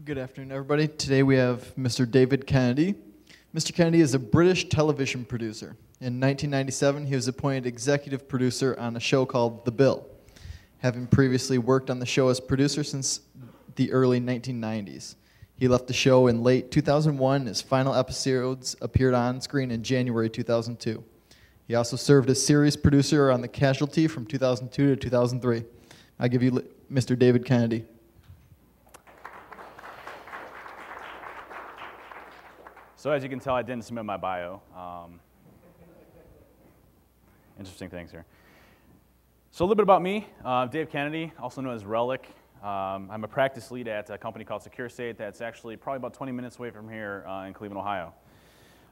Good afternoon, everybody. Today we have Mr. David Kennedy. Mr. Kennedy is a British television producer. In 1997, he was appointed executive producer on a show called The Bill, having previously worked on the show as producer since the early 1990s. He left the show in late 2001. His final episodes appeared on screen in January 2002. He also served as series producer on The Casualty from 2002 to 2003. I give you Mr. David Kennedy. So as you can tell, I didn't submit my bio. Interesting things here. So a little bit about me. Dave Kennedy, also known as Relic. I'm a practice lead at a company called SecureState that's actually probably about 20 minutes away from here in Cleveland, Ohio.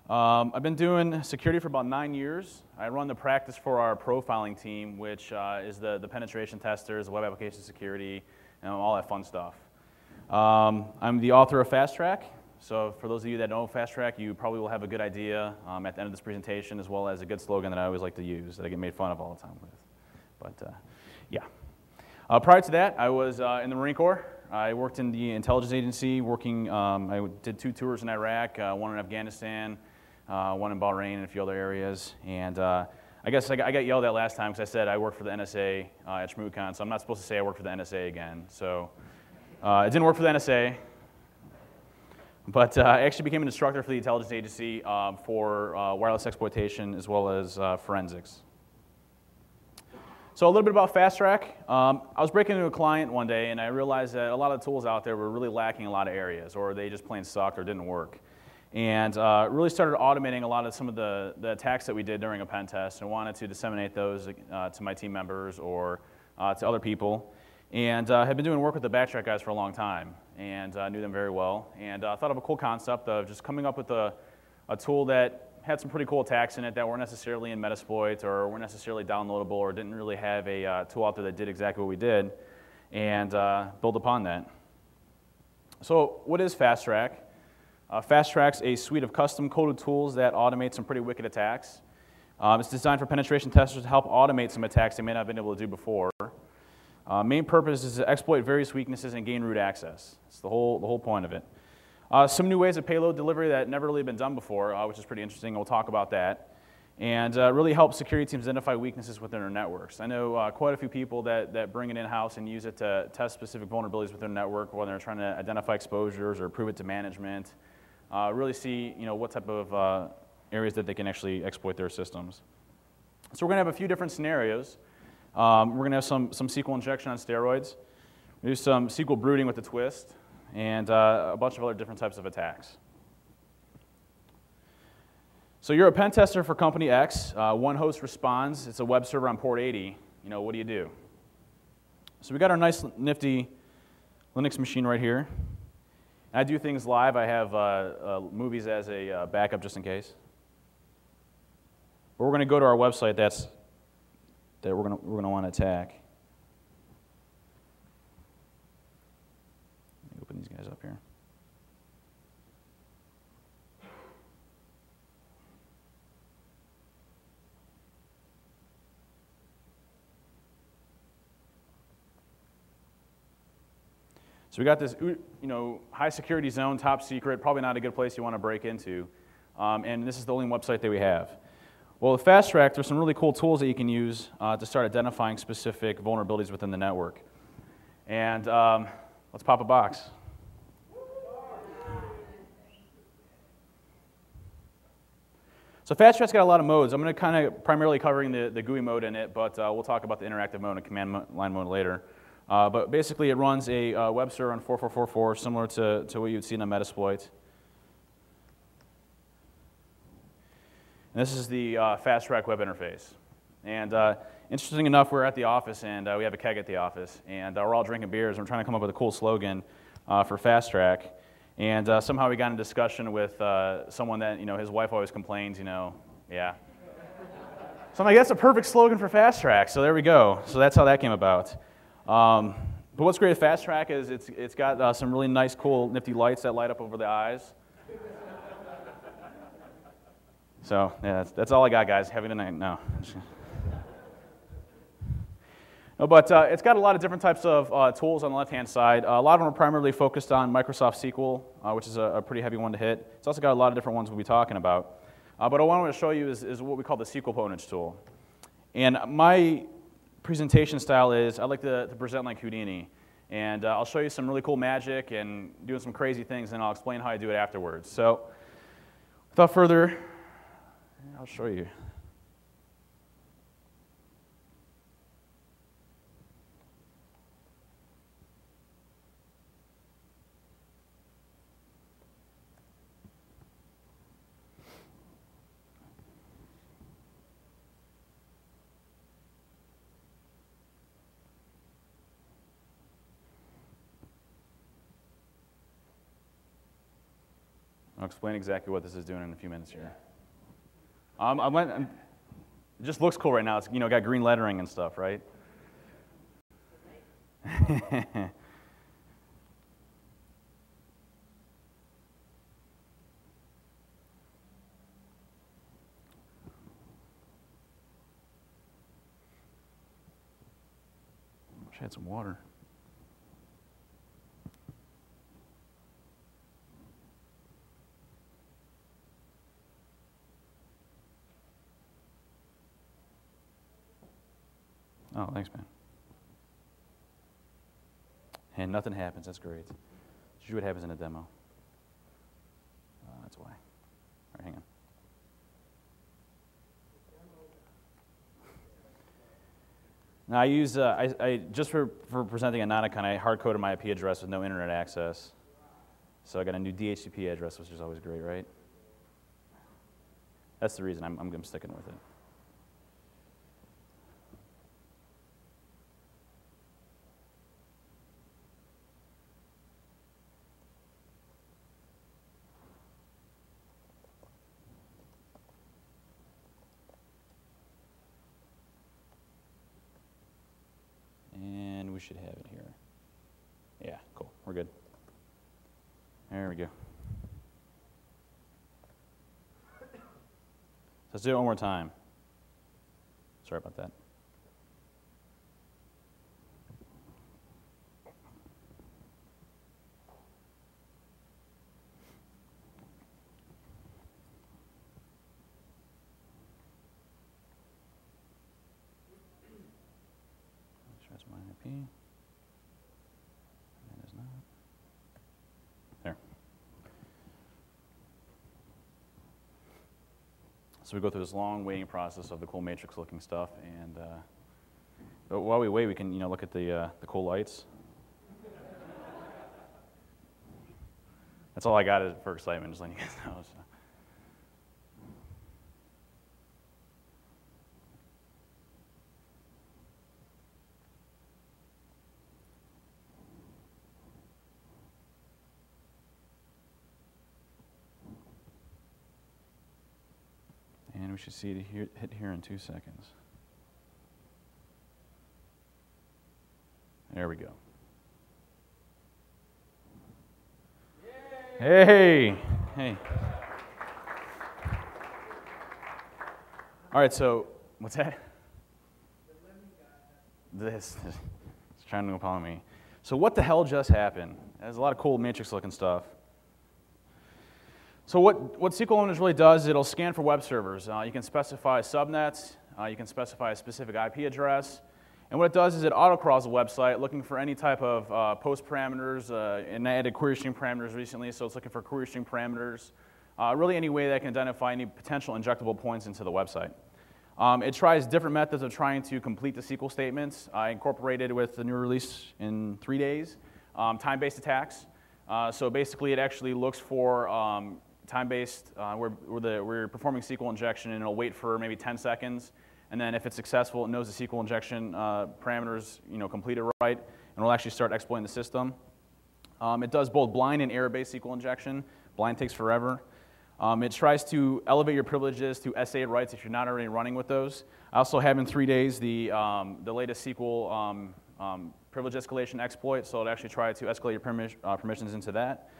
I've been doing security for about 9 years. I run the practice for our profiling team, which is the penetration testers, the web application security, and all that fun stuff. I'm the author of FastTrack. So for those of you that know FastTrack, you probably will have a good idea at the end of this presentation, as well as a good slogan that I always like to use, that I get made fun of all the time with. But yeah. Prior to that, I was in the Marine Corps. I worked in the intelligence agency, I did 2 tours in Iraq, one in Afghanistan, one in Bahrain, and a few other areas. And I guess I got yelled at last time because I said I worked for the NSA at ShmooCon, so I'm not supposed to say I worked for the NSA again. So it didn't work for the NSA. But I actually became an instructor for the intelligence agency for wireless exploitation as well as forensics. So a little bit about FastTrack. I was breaking into a client one day, and I realized that a lot of the tools out there were really lacking in a lot of areas, or they just plain sucked or didn't work. And really started automating a lot of some of the attacks that we did during a pen test, and wanted to disseminate those to my team members or to other people. And had been doing work with the Backtrack guys for a long time, and knew them very well. And thought of a cool concept of just coming up with a tool that had some pretty cool attacks in it that weren't necessarily in Metasploit or weren't necessarily downloadable or didn't really have a tool out there that did exactly what we did, and build upon that. So what is FastTrack? FastTrack's a suite of custom coded tools that automate some pretty wicked attacks. It's designed for penetration testers to help automate some attacks they may not have been able to do before. Main purpose is to exploit various weaknesses and gain root access. It's the whole point of it. Some new ways of payload delivery that never really been done before, which is pretty interesting. We'll talk about that. And really help security teams identify weaknesses within their networks. I know quite a few people that bring it in-house and use it to test specific vulnerabilities within their network when they're trying to identify exposures or prove it to management. Really see what type of areas that they can actually exploit their systems. So we're going to have a few different scenarios. We're going to have some SQL injection on steroids. We do some SQL brooding with a twist, and a bunch of other different types of attacks. So you're a pen tester for company X. One host responds. It's a web server on port 80. What do you do? So we got our nice, nifty Linux machine right here. I do things live. I have movies as a backup just in case. But we're going to go to our website that we're going to want to attack. Let me open these guys up here. So we got this, high security zone, top secret, probably not a good place you want to break into. And this is the only website that we have. Well, with FastTrack, there's some really cool tools that you can use to start identifying specific vulnerabilities within the network. And let's pop a box. So FastTrack's got a lot of modes. I'm going to kind of primarily covering the GUI mode in it, but we'll talk about the interactive mode and command line mode later. But basically, it runs a web server on 4444, similar to what you'd see in a Metasploit. And this is the FastTrack web interface. And interesting enough, we're at the office, and we have a keg at the office, and we're all drinking beers, and we're trying to come up with a cool slogan for FastTrack. And somehow we got in a discussion with someone that, his wife always complains, yeah. So I'm like, that's a perfect slogan for FastTrack, so there we go. So that's how that came about. But what's great at FastTrack is it's got some really nice, cool, nifty lights that light up over the eyes. So yeah, that's all I got, guys. Have a good night. No. No, but it's got a lot of different types of tools on the left-hand side. A lot of them are primarily focused on Microsoft SQL, which is a pretty heavy one to hit. It's also got a lot of different ones we'll be talking about. But what I want to show you is what we call the SQL components tool. And my presentation style is I like to present like Houdini. And I'll show you some really cool magic and doing some crazy things, and I'll explain how I do it afterwards. So without further, I'll show you. I'll explain exactly what this is doing in a few minutes here. It just looks cool right now. It's got green lettering and stuff, right? Wish I had some water. Oh, thanks, man. And nothing happens. That's great. It's usually what happens in a demo. That's why. All right, hang on. Now I use, just for presenting a NOTACON, I hard-coded my IP address with no internet access. So I got a new DHCP address, which is always great, right? That's the reason I'm sticking with it. And we should have it here. Yeah, cool. We're good. There we go. Let's do it one more time. Sorry about that. That's my IP. That is not. There. So we go through this long waiting process of the cool matrix-looking stuff, and but while we wait, we can look at the cool lights. That's all I got for excitement, just letting you guys know. So. And we should see it hit here in 2 seconds. There we go. Yay! Hey! Hey. All right, so, what's that? This is trying to upon me. So what the hell just happened? There's a lot of cool matrix-looking stuff. So what SQL Injection really does is it'll scan for web servers. You can specify subnets. You can specify a specific IP address. And what it does is it auto-crawls a website looking for any type of post parameters. And I added query string parameters recently, so it's looking for query string parameters. Really any way that can identify any potential injectable points into the website. It tries different methods of trying to complete the SQL statements. I incorporated with the new release in 3 days, time-based attacks. So basically it actually looks for time-based, where we're performing SQL injection, and it'll wait for maybe 10 seconds. And then if it's successful, it knows the SQL injection parameters completed right, and it'll actually start exploiting the system. It does both blind and error-based SQL injection. Blind takes forever. It tries to elevate your privileges to SA rights if you're not already running with those. I also have in 3 days the latest SQL privilege escalation exploit, so it'll actually try to escalate your permissions into that.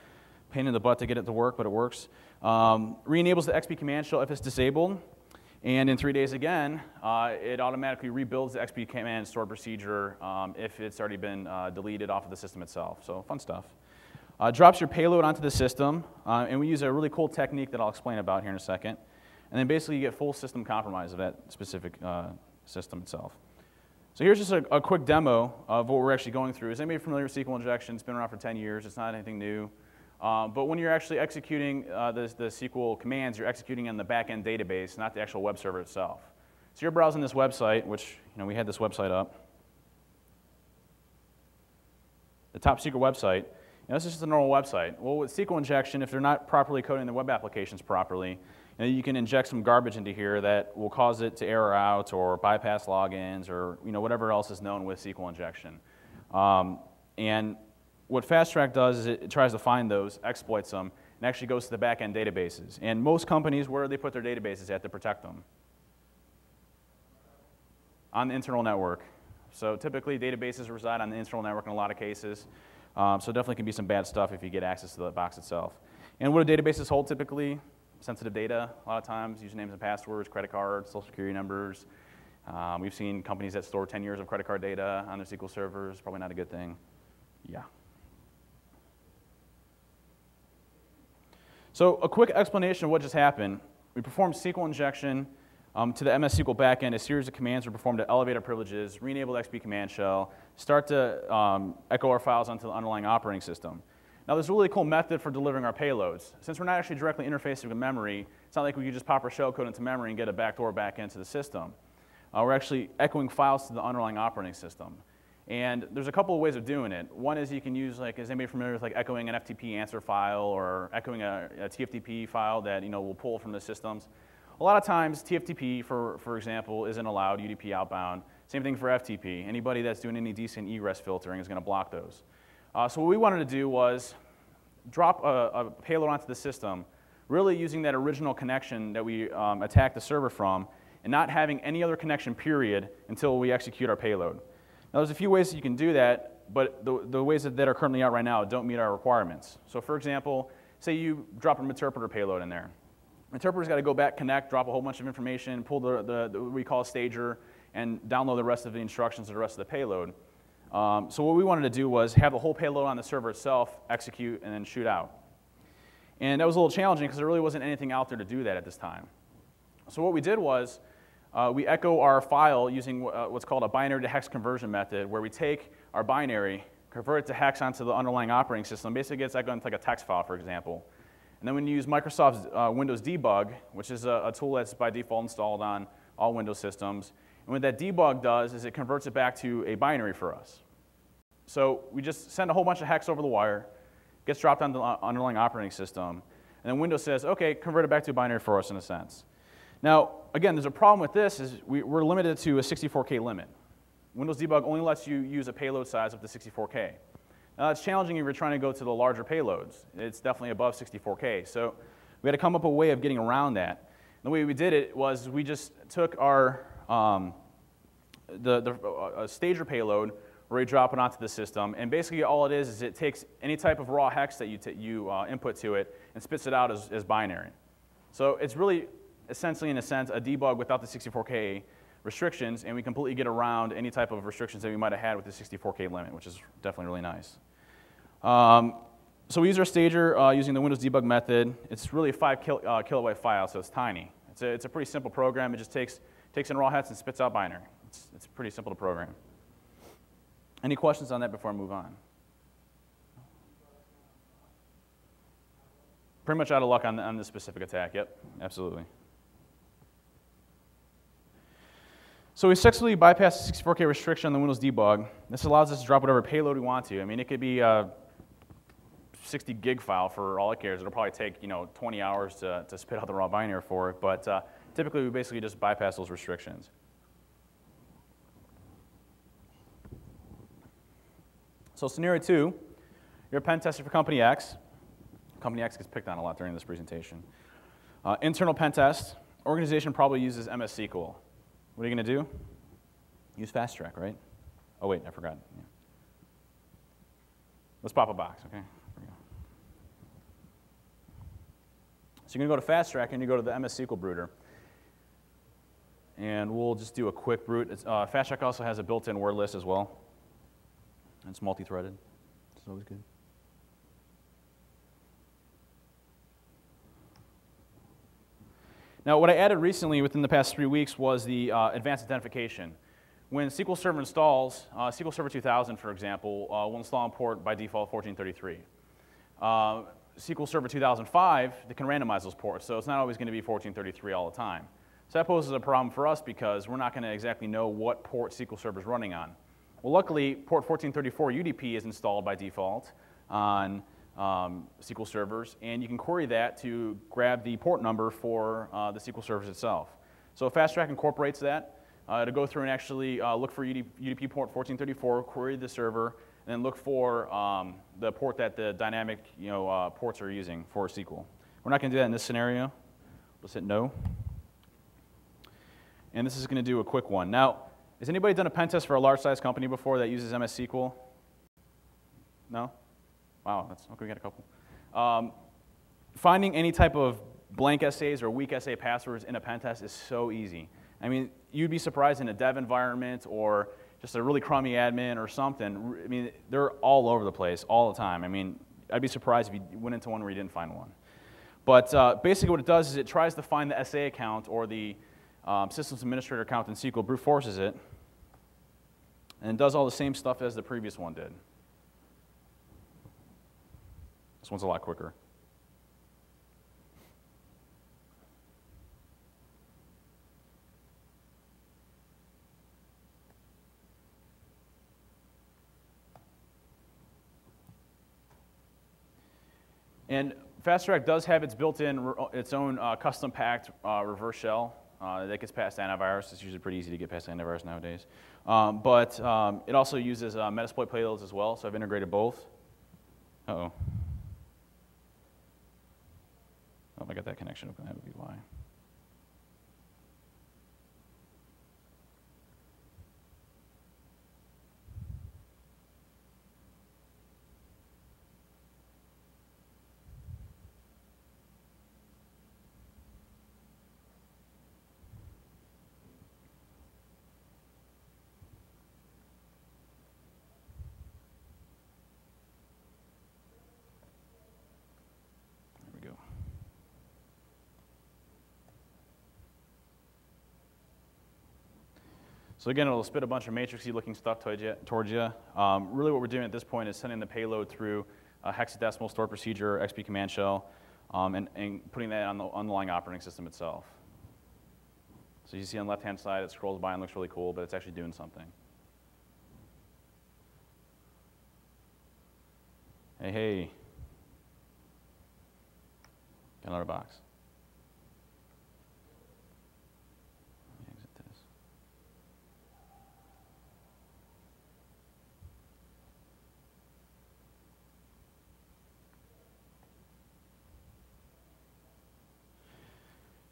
Pain in the butt to get it to work, but it works. Re-enables the XP command shell if it's disabled. And in 3 days again, it automatically rebuilds the XP command stored procedure if it's already been deleted off of the system itself. So fun stuff. Drops your payload onto the system, and we use a really cool technique that I'll explain about here in a second. And then basically you get full system compromise of that specific system itself. So here's just a quick demo of what we're actually going through. Is anybody familiar with SQL Injection? It's been around for 10 years. It's not anything new. But when you're actually executing the SQL commands, you're executing in the back-end database, not the actual web server itself. So you're browsing this website, which we had this website up. The top secret website. This is just a normal website. Well, with SQL Injection, if they're not properly coding the web applications properly, you can inject some garbage into here that will cause it to error out or bypass logins or whatever else is known with SQL Injection. And what FastTrack does is it tries to find those, exploits them, and actually goes to the back-end databases. And most companies, where do they put their databases at to protect them? On the internal network. So typically, databases reside on the internal network in a lot of cases. So definitely can be some bad stuff if you get access to the box itself. And what do databases hold typically? Sensitive data, a lot of times, usernames and passwords, credit cards, social security numbers. We've seen companies that store 10 years of credit card data on their SQL servers. Probably not a good thing. Yeah. So a quick explanation of what just happened. We performed SQL injection to the MS SQL backend. A series of commands were performed to elevate our privileges, re-enable the XP command shell, start to echo our files onto the underlying operating system. Now, there's a really cool method for delivering our payloads. Since we're not actually directly interfacing with memory, it's not like we could just pop our shellcode into memory and get a backdoor back into the system. We're actually echoing files to the underlying operating system. And there's a couple of ways of doing it. One is you can use, is anybody familiar with echoing an FTP answer file or echoing a TFTP file that will pull from the systems? A lot of times, TFTP, for example, isn't allowed, UDP outbound. Same thing for FTP. Anybody that's doing any decent egress filtering is going to block those. So what we wanted to do was drop a payload onto the system, really using that original connection that we attacked the server from, and not having any other connection, period, until we execute our payload. Now, there's a few ways that you can do that, but the ways that are currently out right now don't meet our requirements. So for example, say you drop an interpreter payload in there. Interpreter's got to go back, connect, drop a whole bunch of information, pull what we call a stager, and download the rest of the instructions to the rest of the payload. So what we wanted to do was have the whole payload on the server itself, execute, and then shoot out. And that was a little challenging because there really wasn't anything out there to do that at this time. So what we did was we echo our file using what's called a binary to hex conversion method, where we take our binary, convert it to hex onto the underlying operating system. Basically, it's echoed into a text file, for example. And then when you use Microsoft's Windows debug, which is a tool that's by default installed on all Windows systems, and what that debug does is it converts it back to a binary for us. So we just send a whole bunch of hex over the wire, gets dropped on the underlying operating system, and then Windows says, OK, convert it back to a binary for us in a sense. Now, again, there's a problem with this is we're limited to a 64K limit. Windows debug only lets you use a payload size up to 64K. Now, that's challenging if you're trying to go to the larger payloads. It's definitely above 64K. So we had to come up with a way of getting around that. And the way we did it was we just took our stager payload, where we drop it onto the system, and basically all it is it takes any type of raw hex that you input to it and spits it out as binary. So it's really essentially, in a sense, a debug without the 64K restrictions, and we completely get around any type of restrictions that we might have had with the 64K limit, which is definitely really nice. So we use our stager using the Windows debug method. It's really a 5 kilobyte file, so it's tiny. It's a pretty simple program. It just takes in raw hex and spits out binary. It's pretty simple to program. Any questions on that before I move on? Pretty much out of luck on this specific attack. Yep, absolutely. So we successfully bypassed the 64K restriction on the Windows debug. This allows us to drop whatever payload we want to. I mean, it could be a 60 gig file for all it cares. It'll probably take 20 hours to spit out the raw binary for it. But typically, we basically just bypass those restrictions. So scenario 2, you're a pen tester for Company X. Company X gets picked on a lot during this presentation. Internal pen test. Organization probably uses MS SQL. What are you going to do? Use FastTrack, right? Oh, wait, I forgot. Yeah. Let's pop a box, OK? There we go. So you're going to go to FastTrack, and you go to the MS SQL brooder. and we'll just do a quick brute. FastTrack also has a built-in word list as well. It's multi-threaded. It's always good. Now, what I added recently within the past 3 weeks was the advanced identification. When SQL Server installs, SQL Server 2000, for example, will install and port by default 1433. SQL Server 2005, they can randomize those ports, so it's not always going to be 1433 all the time. So that poses a problem for us because we're not going to exactly know what port SQL Server is running on. Well, luckily, port 1434 UDP is installed by default on SQL servers, and you can query that to grab the port number for the SQL servers itself. So FastTrack incorporates that to go through and actually look for UDP port 1434, query the server, and then look for the port that the dynamic ports are using for SQL. We're not going to do that in this scenario. Let's hit no. And this is going to do a quick one. Now, has anybody done a pen test for a large-sized company before that uses MS SQL? No? Wow, okay, we got a couple. Finding any type of blank essays or weak essay passwords in a pen test is so easy. I mean, you'd be surprised in a dev environment or just a really crummy admin or something. I mean, they're all over the place all the time. I mean, I'd be surprised if you went into one where you didn't find one. But basically what it does is it tries to find the SA account or the systems administrator account in SQL, brute forces it, and does all the same stuff as the previous one did. This one's a lot quicker. And FastTrack does have its built-in, its own custom-packed reverse shell that gets past antivirus. It's usually pretty easy to get past antivirus nowadays. But it also uses Metasploit payloads as well, so I've integrated both. Uh-oh. Oh, I got that connection open. That would be why. So again, it'll spit a bunch of matrixy looking stuff towards you. Really what we're doing at this point is sending the payload through a hexadecimal stored procedure, XP command shell, and putting that on the underlying operating system itself. So you see on the left-hand side, it scrolls by and looks really cool, but it's actually doing something. Hey, hey. Got another box.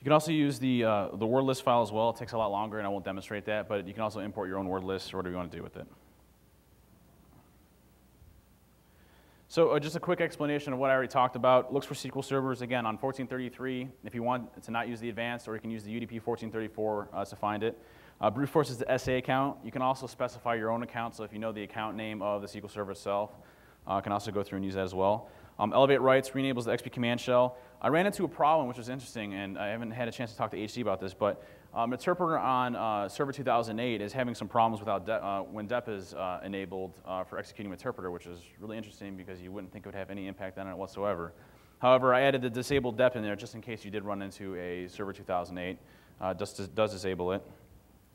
You can also use the word list file as well. It takes a lot longer, and I won't demonstrate that, but you can also import your own word list or whatever you want to do with it. So just a quick explanation of what I already talked about. Looks for SQL servers, again, on 1433. If you want to not use the advanced, or you can use the UDP 1434 to find it. Brute forces the SA account. You can also specify your own account, so if you know the account name of the SQL server itself, can also go through and use that as well. Elevate writes, re-enables the XP command shell. I ran into a problem which was interesting, and I haven't had a chance to talk to HC about this, but Interpreter on Server 2008 is having some problems without when dep is enabled for executing Interpreter, which is really interesting because you wouldn't think it would have any impact on it whatsoever. However, I added the disabled dep in there just in case you did run into a Server 2008. Does disable it.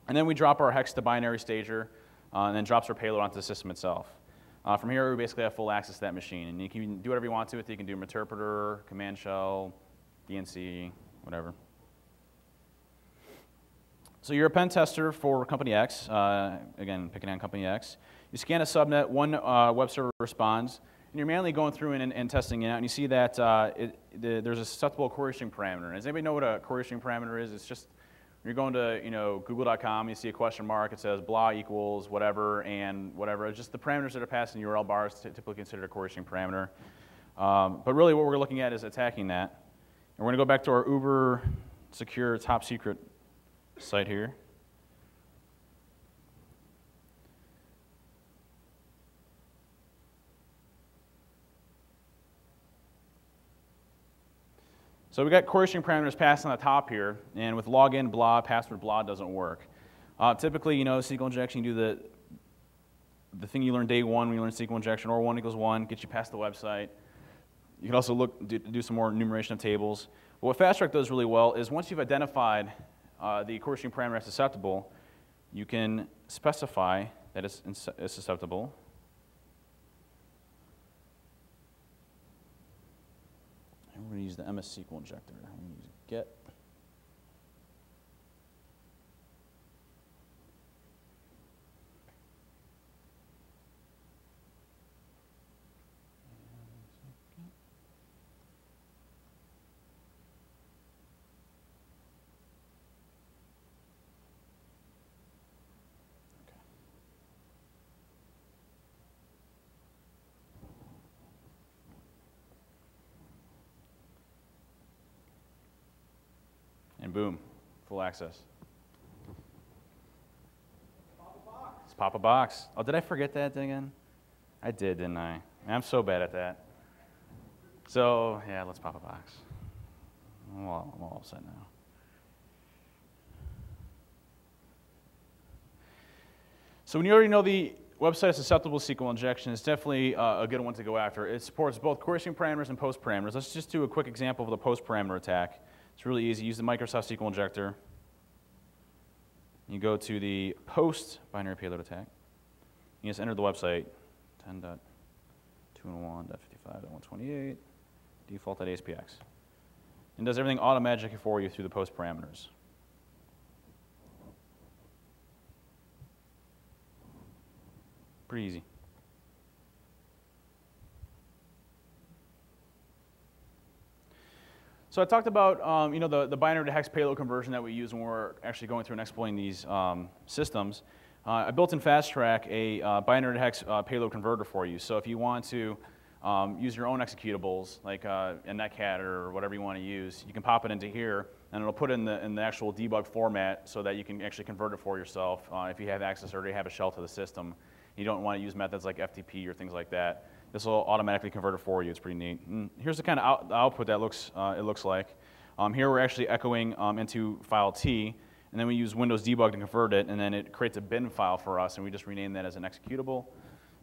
And then we drop our hex to binary stager, and then drops our payload onto the system itself. From here, we basically have full access to that machine, and you can do whatever you want to with it. You can do Interpreter, command shell, DNC, whatever. So you're a pen tester for Company X, again, picking on Company X. You scan a subnet, one web server responds, and you're manually going through and testing it out, and you see that there's a susceptible coercion parameter. Does anybody know what a coercion parameter is? It's just, you're going to google.com, you see a question mark, it says blah equals whatever and whatever. It's just the parameters that are passed in URL bars typically considered a coercion parameter. But really what we're looking at is attacking that. And we're going to go back to our uber secure top secret site here. So we got Coercion parameters passed on the top here, and with login blah, password blah doesn't work. Typically, you know, SQL injection, you do the thing you learned day one when you learn SQL injection, or 1 equals 1, get you past the website. You can also do some more enumeration of tables. But what FastTrack does really well is once you've identified the Coercion parameter as susceptible, you can specify that it's susceptible. And we're going to use the MS SQL injector. I'm going to use get. And boom, full access. Let's pop a box. Oh, did I forget that again? I did, didn't I? I'm so bad at that. So, yeah, let's pop a box. Well, I'm all set now. So when you already know the website is susceptible to SQL injection, it's definitely a good one to go after. It supports both Coercion parameters and post parameters. Let's just do a quick example of the post parameter attack. It's really easy. Use the Microsoft SQL injector. You go to the post binary payload attack. You just enter the website 10.201.55.128 default.aspx. And does everything automatically for you through the post parameters. Pretty easy. So I talked about you know, the binary to hex payload conversion that we use when we're actually going through and exploiting these systems. I built in FastTrack a binary to hex payload converter for you. So if you want to use your own executables, like a netcat or whatever you want to use, you can pop it into here, and it'll put it in the actual debug format so that you can actually convert it for yourself if you have access or already have a shell to the system. You don't want to use methods like FTP or things like that. This will automatically convert it for you. It's pretty neat. And here's the kind of output that it looks like. Here we're actually echoing into file T, and then we use Windows Debug to convert it, and then it creates a bin file for us, and we just rename that as an executable.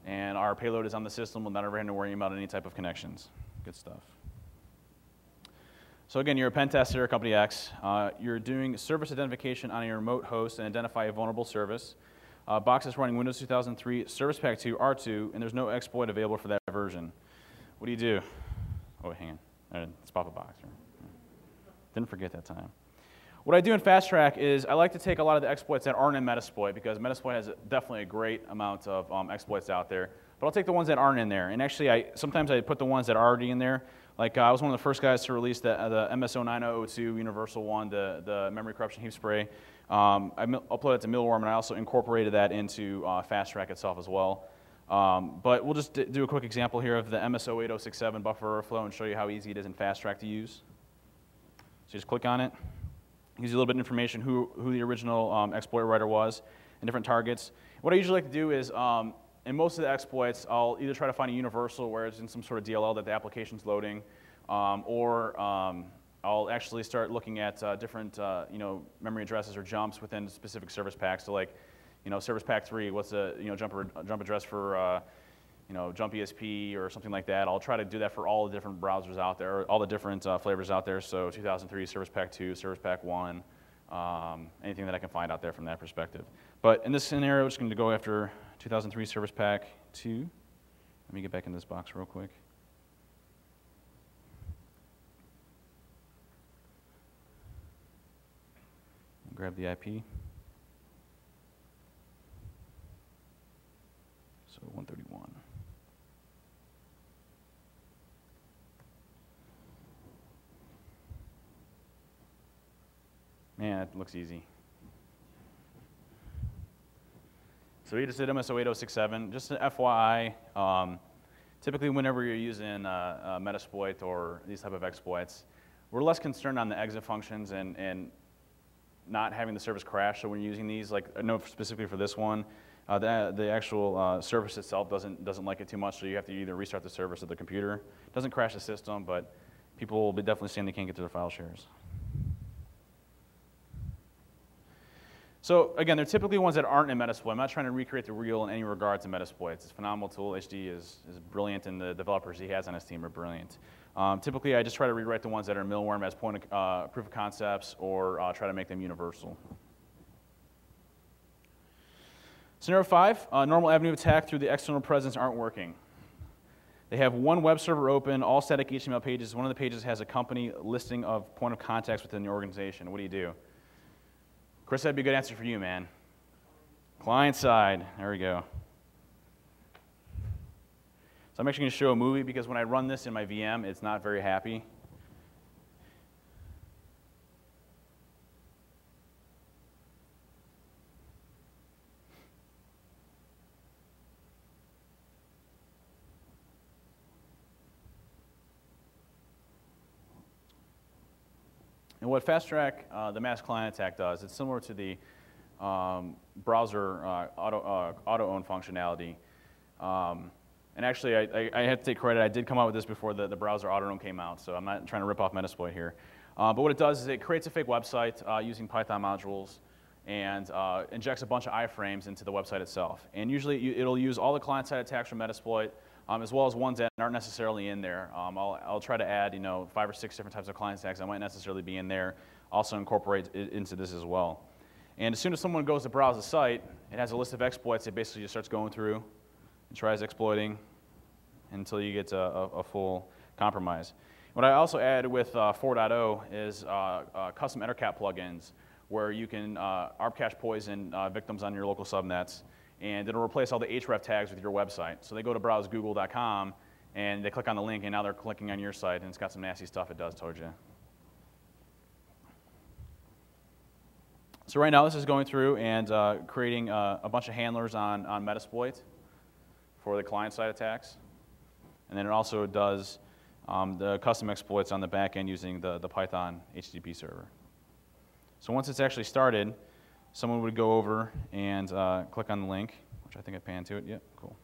And our payload is on the system. We'll not ever have to worry about any type of connections. Good stuff. So again, you're a pen tester, Company X. You're doing service identification on a remote host and identify a vulnerable service. Box is running Windows 2003, Service Pack 2, R2, and there's no exploit available for that version. What do you do? Oh, hang on. Let's pop a box. Didn't forget that time. What I do in FastTrack is I like to take a lot of the exploits that aren't in Metasploit, because Metasploit has definitely a great amount of exploits out there. But I'll take the ones that aren't in there. And actually, sometimes I put the ones that are already in there. Like I was one of the first guys to release the MSO9002 Universal one, the memory corruption heap spray. I uploaded it to Millworm, and I also incorporated that into FastTrack itself as well. But we'll just do a quick example here of the MSO8067 buffer overflow and show you how easy it is in FastTrack to use. So just click on it. It gives you a little bit of information who the original exploit writer was and different targets. What I usually like to do is, in most of the exploits, I'll either try to find a universal where it's in some sort of DLL that the application's loading, or I'll actually start looking at different you know, memory addresses or jumps within specific service packs. So like, you know, Service Pack 3, what's the jump address for you know, jump ESP or something like that. I'll try to do that for all the different browsers out there, or all the different flavors out there. So 2003, Service Pack 2, Service Pack 1, anything that I can find out there from that perspective. But in this scenario, we're just going to go after 2003 Service Pack 2. Let me get back in this box real quick. Grab the IP. So 131. Man, that looks easy. So we just did MSO8067. Just an FYI, typically whenever you're using Metasploit or these type of exploits, we're less concerned on the exit functions and not having the service crash. So when you're using these, like I know specifically for this one, the actual service itself doesn't like it too much, so you have to either restart the service or the computer. It doesn't crash the system, but people will be definitely saying they can't get to their file shares. So again, they're typically ones that aren't in Metasploit. I'm not trying to recreate the wheel in any regard to Metasploit. It's a phenomenal tool. HD is brilliant, and the developers he has on his team are brilliant. Typically, I just try to rewrite the ones that are middleware as proof of concepts, or try to make them universal. Scenario 5, normal avenue of attack through the external presence aren't working. They have one web server open, all static HTML pages. One of the pages has a company listing of point of contacts within the organization. What do you do? Chris, that'd be a good answer for you, man. Client side. There we go. So I'm actually going to show a movie because when I run this in my VM, it's not very happy. And what FastTrack, the mass client attack, does, it's similar to the browser auto-own functionality. And actually, I have to take credit. I did come out with this before the browser auto-own came out, so I'm not trying to rip off Metasploit here. But what it does is it creates a fake website using Python modules and injects a bunch of iframes into the website itself. And usually, it'll use all the client-side attacks from Metasploit, as well as ones that aren't necessarily in there. I'll try to add 5 or 6 different types of client attacks that might necessarily be in there, also incorporate it into this as well. And as soon as someone goes to browse the site, it has a list of exploits. It basically just starts going through and tries exploiting until you get to a full compromise. What I also added with 4.0 is custom EtherCap plugins, where you can ARP cache poison victims on your local subnets, and it'll replace all the href tags with your website. So they go to browse google.com, and they click on the link, and now they're clicking on your site, and it's got some nasty stuff it does told you. So right now, this is going through and creating a bunch of handlers on Metasploit for the client-side attacks. And then it also does the custom exploits on the back end using the Python HTTP server. So once it's actually started, someone would go over and click on the link, which I think I panned to it. Yep, cool.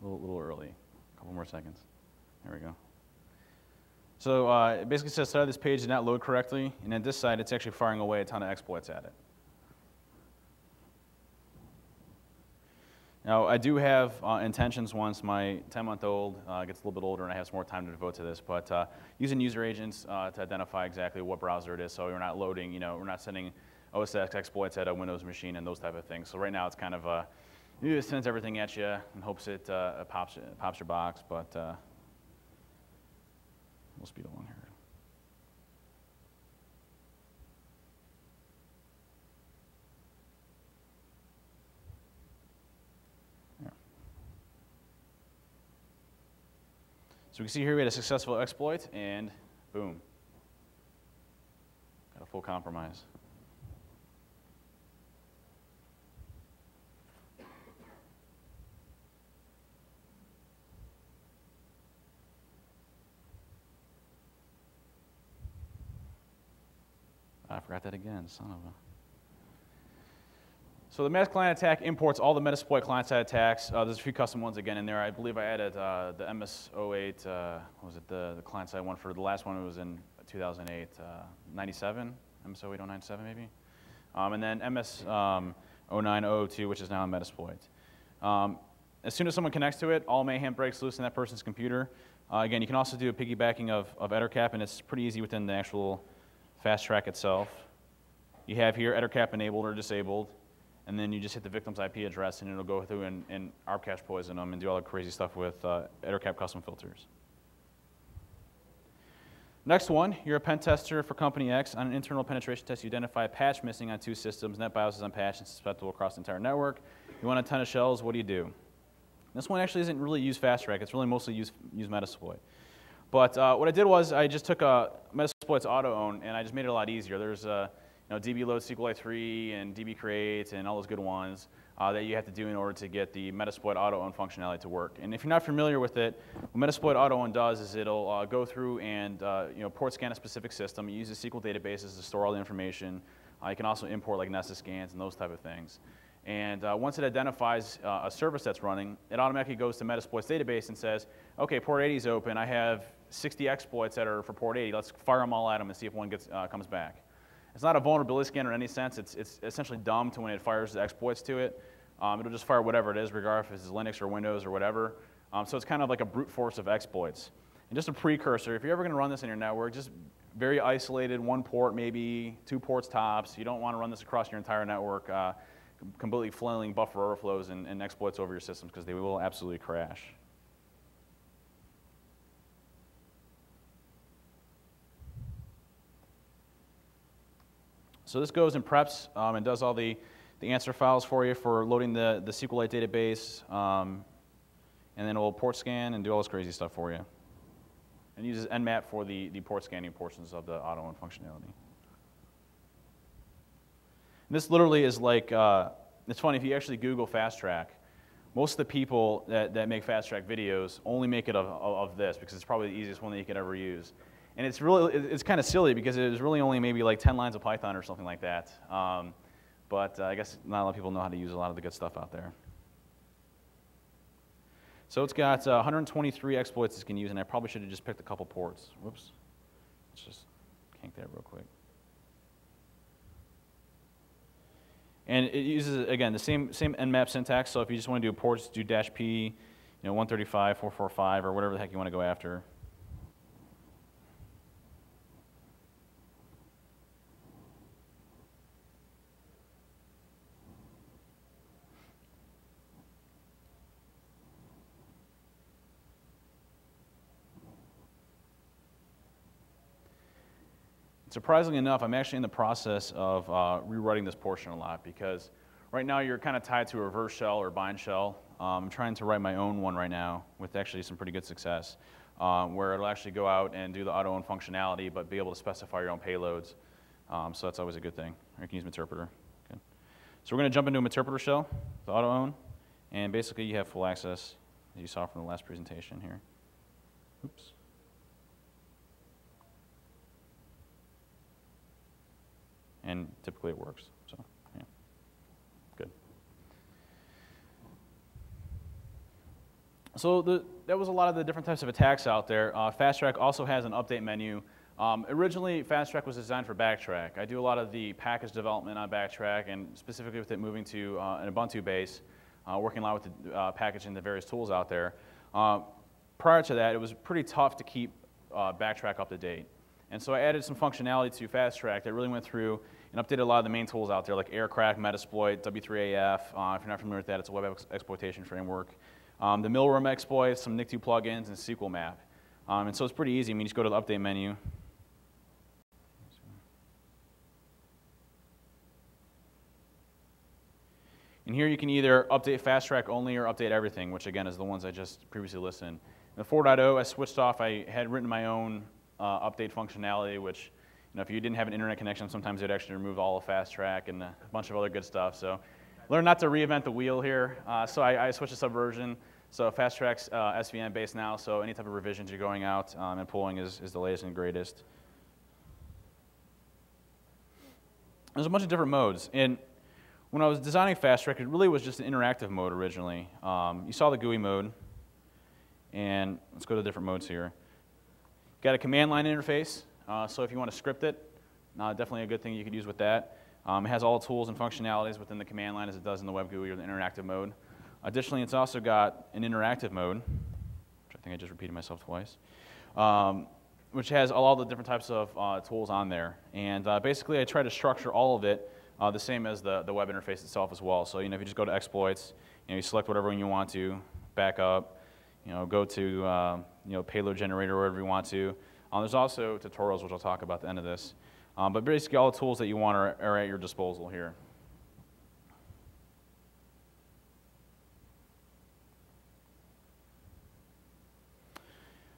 A little early, a couple more seconds. There we go. So it basically says sorry, this page did not load correctly, and at this side, it's actually firing away a ton of exploits at it. Now, I do have intentions once my 10-month-old gets a little bit older and I have some more time to devote to this, but using user agents to identify exactly what browser it is, so we're not loading, we're not sending OS X exploits at a Windows machine and those type of things. So right now, it's kind of it just sends everything at you and hopes it pops your box, but we'll speed along here. Yeah. So we can see here we had a successful exploit, and boom, got a full compromise. I forgot that again, son of a. So the mass client attack imports all the Metasploit client-side attacks. There's a few custom ones again in there. I believe I added the MS-08, what was it, the client-side one for the last one. It was in 2008, 97, MS-08 097 maybe. And then MS-09 002, which is now on Metasploit. As soon as someone connects to it, all mayhem breaks loose in that person's computer. Again, you can also do a piggybacking of EtherCap, and it's pretty easy within the actual FastTrack itself. You have here EtherCap enabled or disabled, and then you just hit the victim's IP address, and it'll go through and ARP cache poison them and do all the crazy stuff with EtherCap custom filters. Next one, you're a pen tester for Company X. On an internal penetration test, you identify a patch missing on 2 systems. NetBIOS is unpatched and susceptible across the entire network. You want a ton of shells. What do? This one actually isn't really use FastTrack. It's really mostly use Metasploit. But what I did was I just took Metasploit's auto-own, and I just made it a lot easier. There's dbload SQLite3 and dbcreate and all those good ones that you have to do in order to get the Metasploit auto-own functionality to work. And if you're not familiar with it, what Metasploit auto-own does is it'll go through and port scan a specific system. It uses SQL databases to store all the information. You can also import like nested scans and those type of things. And once it identifies a service that's running, it automatically goes to Metasploit's database and says, okay, port 80 is open. I have 60 exploits that are for port 80. Let's fire them all at them and see if one comes back. It's not a vulnerability scanner in any sense. It's essentially dumb to when it fires the exploits to it. It'll just fire whatever it is, regardless if it's Linux or Windows or whatever. So it's kind of like a brute force of exploits. And just a precursor, if you're ever going to run this in your network, just very isolated, one port, maybe 2 ports tops. You don't want to run this across your entire network, completely flailing buffer overflows and exploits over your systems because they will absolutely crash. So this goes and preps and does all the answer files for you for loading the SQLite database, and then it will port scan and do all this crazy stuff for you. And uses Nmap for the port scanning portions of the auto-own functionality. And this literally is like, it's funny, if you actually Google FastTrack, most of the people that make FastTrack videos only make it of this because it's probably the easiest one that you could ever use. And it's kind of silly because it was really only maybe like 10 lines of Python or something like that. But I guess not a lot of people know how to use a lot of the good stuff out there. So it's got 123 exploits it can use, and I probably should have just picked a couple ports. Whoops. Let's just yank that real quick. And it uses, again, the same Nmap syntax. So if you just want to do ports, do -p, 135, 445, or whatever the heck you want to go after. Surprisingly enough, I'm actually in the process of rewriting this portion a lot because right now you're kind of tied to a reverse shell or bind shell. I'm trying to write my own one right now with actually some pretty good success, where it'll actually go out and do the auto-own functionality but be able to specify your own payloads. So that's always a good thing. Or you can use Meterpreter. Good. So we're going to jump into a Meterpreter shell, the auto-own, and basically you have full access, as you saw from the last presentation here. Oops. And typically it works, so yeah, good. So that was a lot of the different types of attacks out there. FastTrack also has an update menu. Originally, FastTrack was designed for Backtrack. I do a lot of the package development on Backtrack, and specifically with it moving to an Ubuntu base, working a lot with the packaging the various tools out there. Prior to that, it was pretty tough to keep Backtrack up to date. And so I added some functionality to FastTrack that really went through and updated a lot of the main tools out there, like Aircrack, Metasploit, W3AF. If you're not familiar with that, it's a web exploitation framework. The Milworm exploits, some NIC2 plugins, and SQL map. And so it's pretty easy. I mean, you just go to the update menu. And here you can either update FastTrack only or update everything, which again is the ones I just previously listed. In the 4.0, I switched off. I had written my own update functionality, which, if you didn't have an internet connection, sometimes it would actually remove all of FastTrack and a bunch of other good stuff. So learn not to reinvent the wheel here. So I switched to subversion. So FastTrack's SVN based now, so any type of revisions you're going out and pulling is the latest and greatest. There's a bunch of different modes. And when I was designing FastTrack, it really was just an interactive mode originally. You saw the GUI mode. And let's go to different modes here. Got a command line interface, so if you want to script it, definitely a good thing you could use with that. It has all the tools and functionalities within the command line as it does in the web GUI or the interactive mode. Additionally, it's also got an interactive mode, which I think I just repeated myself twice, which has all the different types of tools on there. And basically, I try to structure all of it the same as the web interface itself as well. So if you just go to exploits, you select whatever one you want to, back up, go to payload generator, wherever you want to. There's also tutorials, which I'll talk about at the end of this. But basically, all the tools that you want are at your disposal here.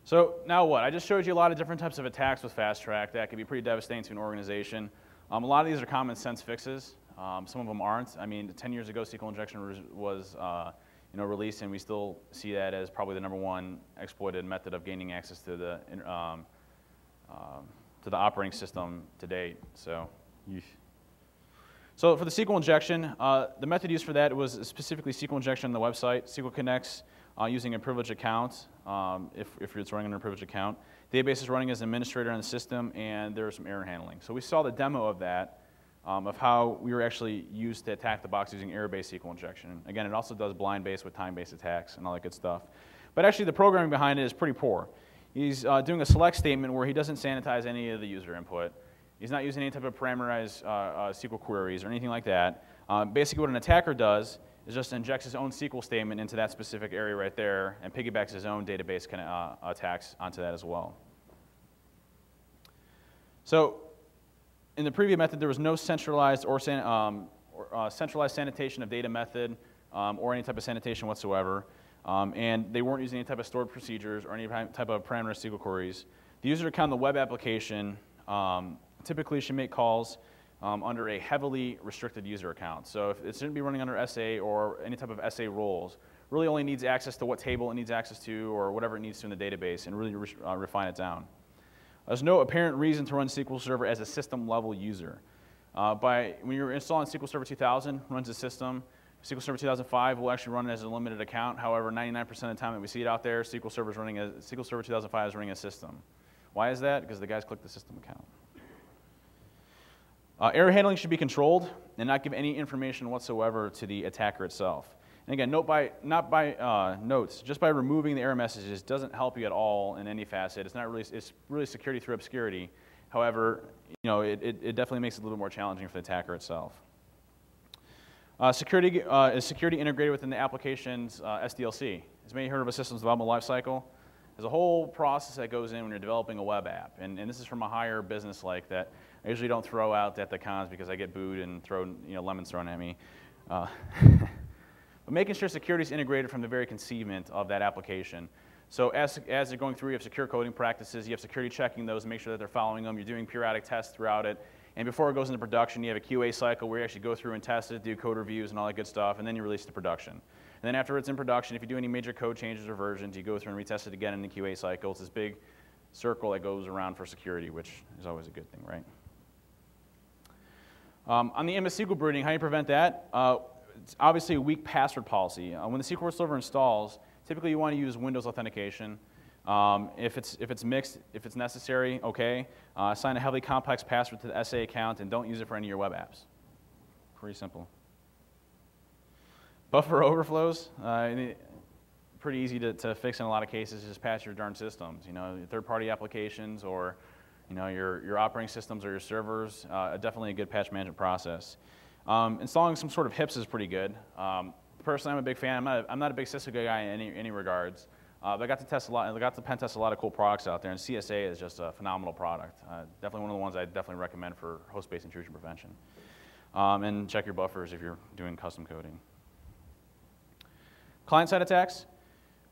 So now what? I just showed you a lot of different types of attacks with FastTrack that can be pretty devastating to an organization. A lot of these are common sense fixes. Some of them aren't. I mean, 10 years ago, SQL Injection was released, and we still see that as probably the #1 exploited method of gaining access to the operating system to date. So for the SQL injection, the method used for that was specifically SQL injection on the website. SQL connects using a privileged account, if it's running under a privileged account. Database is running as an administrator on the system, and there's some error handling. So we saw the demo of that, of how we were actually used to attack the box using error-based SQL injection. Again, it also does blind-based with time-based attacks and all that good stuff. But actually, the programming behind it is pretty poor. He's doing a select statement where he doesn't sanitize any of the user input. He's not using any type of parameterized SQL queries or anything like that. Basically, what an attacker does is just injects his own SQL statement into that specific area right there and piggybacks his own database attacks onto that as well. So in the preview method, there was no centralized centralized sanitation of data method or any type of sanitation whatsoever. And they weren't using any type of stored procedures or any type of parameterized SQL queries. The user account in the web application typically should make calls under a heavily restricted user account. So if it shouldn't be running under SA or any type of SA roles, really only needs access to what table it needs access to or whatever it needs to in the database and really refine it down. There's no apparent reason to run SQL Server as a system level user. When you're installing SQL Server 2000, runs the system. SQL Server 2005 will actually run it as a limited account. However, 99% of the time that we see it out there, SQL Server 2005 is running a system. Why is that? Because the guys click the system account. Error handling should be controlled and not give any information whatsoever to the attacker itself. And again, not by notes, just by removing the error messages doesn't help you at all in any facet. It's really security through obscurity. However, it definitely makes it a little more challenging for the attacker itself. Is security integrated within the application's SDLC? As many heard of a systems development lifecycle? There's a whole process that goes in when you're developing a web app, and this is from a higher business like that. I usually don't throw out at the cons because I get booed and lemons thrown at me. But making sure security is integrated from the very conceivement of that application. So as you're going through, you have secure coding practices, you have security checking those, make sure that they're following them, you're doing periodic tests throughout it, and before it goes into production, you have a QA cycle where you actually go through and test it, do code reviews and all that good stuff, and then you release it to production. And then after it's in production, if you do any major code changes or versions, you go through and retest it again in the QA cycle. It's this big circle that goes around for security, which is always a good thing, right? On the MS SQL brooding, how do you prevent that? It's obviously a weak password policy. When the SQL server installs, typically you want to use Windows authentication. If it's mixed, if it's necessary, okay. Assign a heavily complex password to the SA account and don't use it for any of your web apps. Pretty simple. Buffer overflows, pretty easy to fix in a lot of cases. Just patch your darn systems. Third-party applications or your operating systems or your servers. Definitely a good patch management process. Installing some sort of HIPS is pretty good. Personally, I'm a big fan. I'm not a big Cisco guy in any regards. But I got to test a lot. I got to pen test a lot of cool products out there, and CSA is just a phenomenal product. Definitely one of the ones I definitely recommend for host-based intrusion prevention. And check your buffers if you're doing custom coding. Client-side attacks,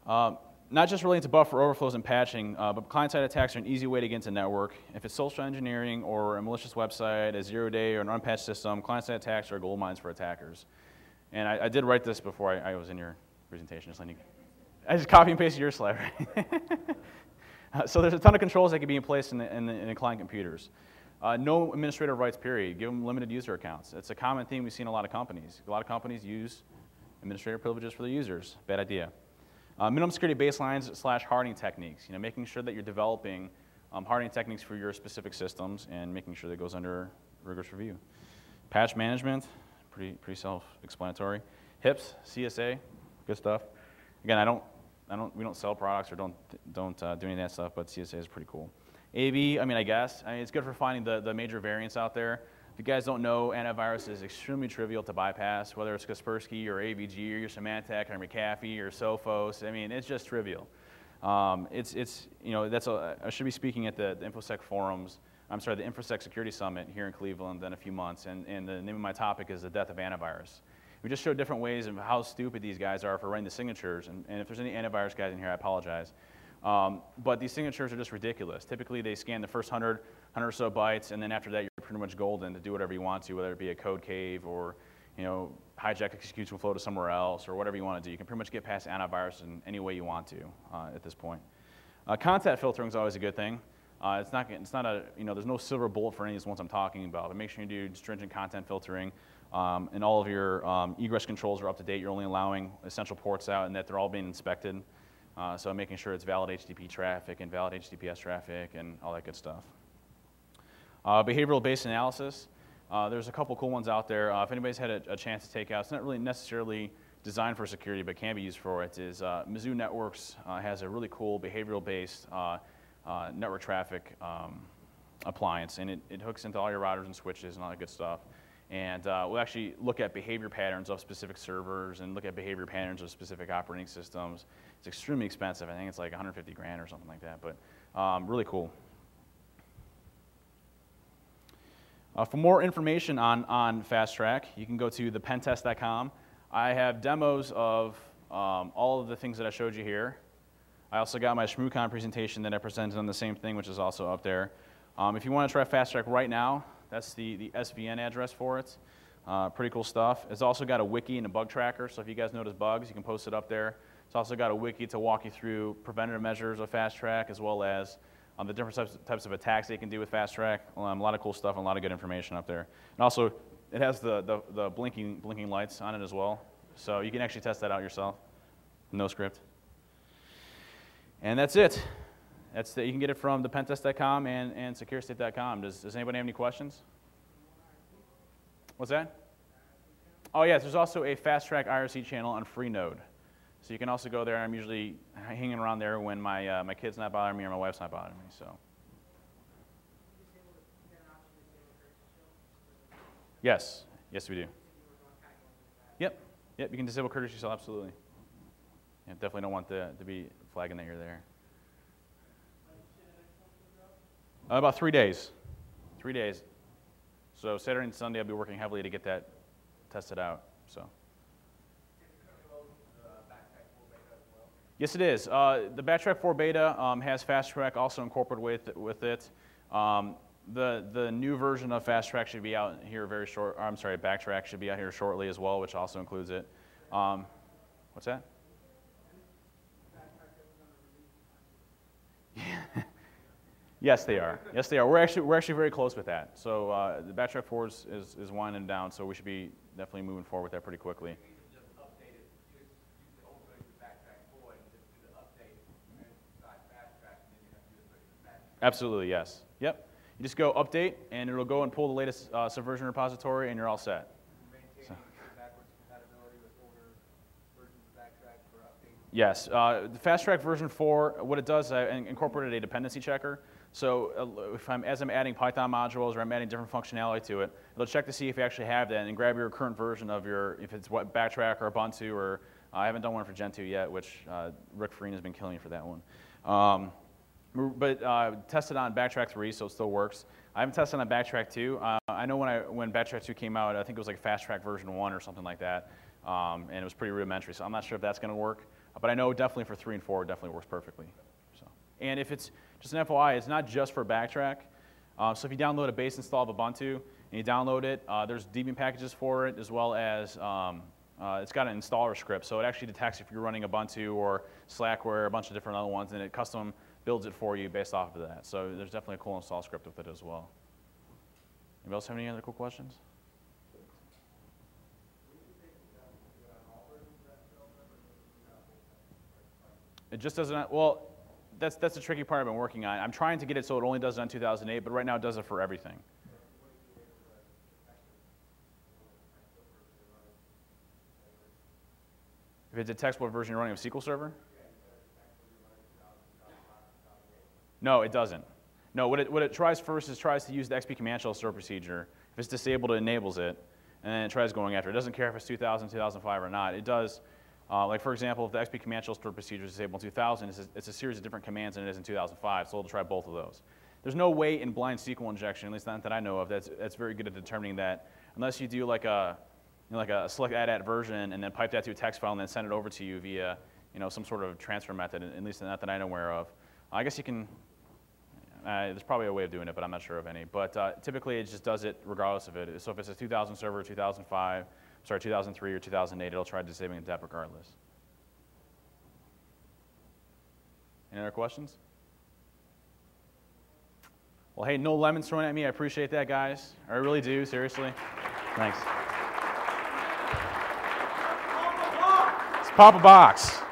not just related to buffer overflows and patching, but client-side attacks are an easy way to get into network. If it's social engineering or a malicious website, a zero-day or an unpatched system, client-side attacks are gold mines for attackers. And I did write this before I was in your presentation. I just copy and pasted your slide, right? So there's a ton of controls that can be in place in the client computers. No administrative rights, period. Give them limited user accounts. It's a common theme we see in a lot of companies. A lot of companies use administrative privileges for their users. Bad idea. Minimum security baselines / hardening techniques. Making sure that you're developing hardening techniques for your specific systems and making sure that it goes under rigorous review. Patch management, pretty self-explanatory. HIPS, CSA, good stuff. Again, we don't sell products or don't do any of that stuff, but CSA is pretty cool. AV, I guess. It's good for finding the major variants out there. If you guys don't know, antivirus is extremely trivial to bypass, whether it's Kaspersky or AVG or your Symantec or McAfee or Sophos. It's just trivial. I should be speaking at the InfoSec forums. I'm sorry, the InfoSec Security Summit here in Cleveland in a few months, and the name of my topic is the death of antivirus. We just showed different ways of how stupid these guys are for writing the signatures, and if there's any antivirus guys in here, I apologize. But these signatures are just ridiculous. Typically, they scan the first 100 or so bytes, and then after that, you're pretty much golden to do whatever you want to, whether it be a code cave or hijack execution flow to somewhere else or whatever you want to do. You can pretty much get past antivirus in any way you want to at this point. Content filtering is always a good thing. It's not a, there's no silver bullet for any of these ones I'm talking about, but make sure you do stringent content filtering, and all of your egress controls are up to date. You're only allowing essential ports out and that they're all being inspected. So making sure it's valid HTTP traffic and valid HTTPS traffic and all that good stuff. Behavioral-based analysis. There's a couple cool ones out there. If anybody's had a chance to take out, it's not really necessarily designed for security, but can be used for it, is Mizzou Networks has a really cool behavioral-based network traffic appliance, and it hooks into all your routers and switches and all that good stuff. And we'll actually look at behavior patterns of specific servers and look at behavior patterns of specific operating systems. It's extremely expensive. I think it's like 150 grand or something like that, but really cool. For more information on FastTrack, you can go to thepentest.com. I have demos of all of the things that I showed you here. I also got my ShmooCon presentation that I presented on the same thing, which is also up there. If you want to try FastTrack right now, that's the SVN address for it. Pretty cool stuff. It's also got a wiki and a bug tracker, so if you guys notice bugs, you can post it up there. It's also got a wiki to walk you through preventative measures of FastTrack, as well as the different types of attacks they can do with FastTrack. A lot of cool stuff and a lot of good information up there. And also, it has the blinking lights on it as well, so you can actually test that out yourself. No script. And that's it. You can get it from thepentest.com and securestate.com. Does anybody have any questions? What's that? Oh, yes, there's also a FastTrack IRC channel on Freenode. So you can also go there. I'm usually hanging around there when my kid's not bothering me or my wife's not bothering me. So. Yes, we do. Yep, you can disable courtesy cell, absolutely. Yeah, definitely don't want to be flagging that you're there. About 3 days. 3 days. So Saturday and Sunday I'll be working heavily to get that tested out. So. Yes, it is. The Backtrack 4 beta has FastTrack also incorporated with it. The new version of FastTrack should be out here very short. I'm sorry, Backtrack should be out here shortly as well, which also includes it. What's that? Yes, they are. Yes, they are. We're actually very close with that. So the Backtrack 4 is winding down, so we should be definitely moving forward with that pretty quickly. Absolutely, yes. Yep. You just go update, and it'll go and pull the latest subversion repository, and you're all set. So. Backwards compatibility with older versions of Backtrack for updates? Yes. The FastTrack version 4, what it does, I incorporated a dependency checker. So as I'm adding Python modules or I'm adding different functionality to it, it'll check to see if you actually have that and grab your current version of if it's Backtrack or Ubuntu, or I haven't done one for Gen 2 yet, which Rick Farina has been killing me for that one. But tested on Backtrack 3, so it still works. I haven't tested on Backtrack 2. I know when Backtrack 2 came out, I think it was like FastTrack version 1 or something like that, and it was pretty rudimentary, so I'm not sure if that's going to work. But I know definitely for 3 and 4, it definitely works perfectly. So. And if it's just an FYI, it's not just for Backtrack. So if you download a base install of Ubuntu and you download it, there's Debian packages for it, as well as it's got an installer script. So it actually detects if you're running Ubuntu or Slackware, a bunch of different other ones, and it custom builds it for you based off of that. So there's definitely a cool install script with it as well. Anybody else have any other cool questions? It just doesn't, well, that's the tricky part I've been working on. I'm trying to get it so it only does it on 2008, but right now it does it for everything. If it detects what version you're running of SQL Server? No, it doesn't. No, what it tries first is tries to use the XP command shell store procedure. If it's disabled, it enables it, and then it tries going after it. It doesn't care if it's 2000, 2005 or not. It does, like for example, if the XP command shell store procedure is disabled in 2000, it's a series of different commands than it is in 2005, so it'll try both of those. There's no way in blind SQL injection, at least not that I know of, that's very good at determining that, unless you do like a select add version and then pipe that to a text file and then send it over to you via some sort of transfer method, at least not that I know aware of. I guess you can. There's probably a way of doing it, but I'm not sure of any. But typically, it just does it regardless of it. So if it's a 2000 server, 2003 or 2008, it'll try disabling the dep regardless. Any other questions? Well, hey, no lemons thrown at me. I appreciate that, guys. I really do, seriously. Thanks. Let's pop a box.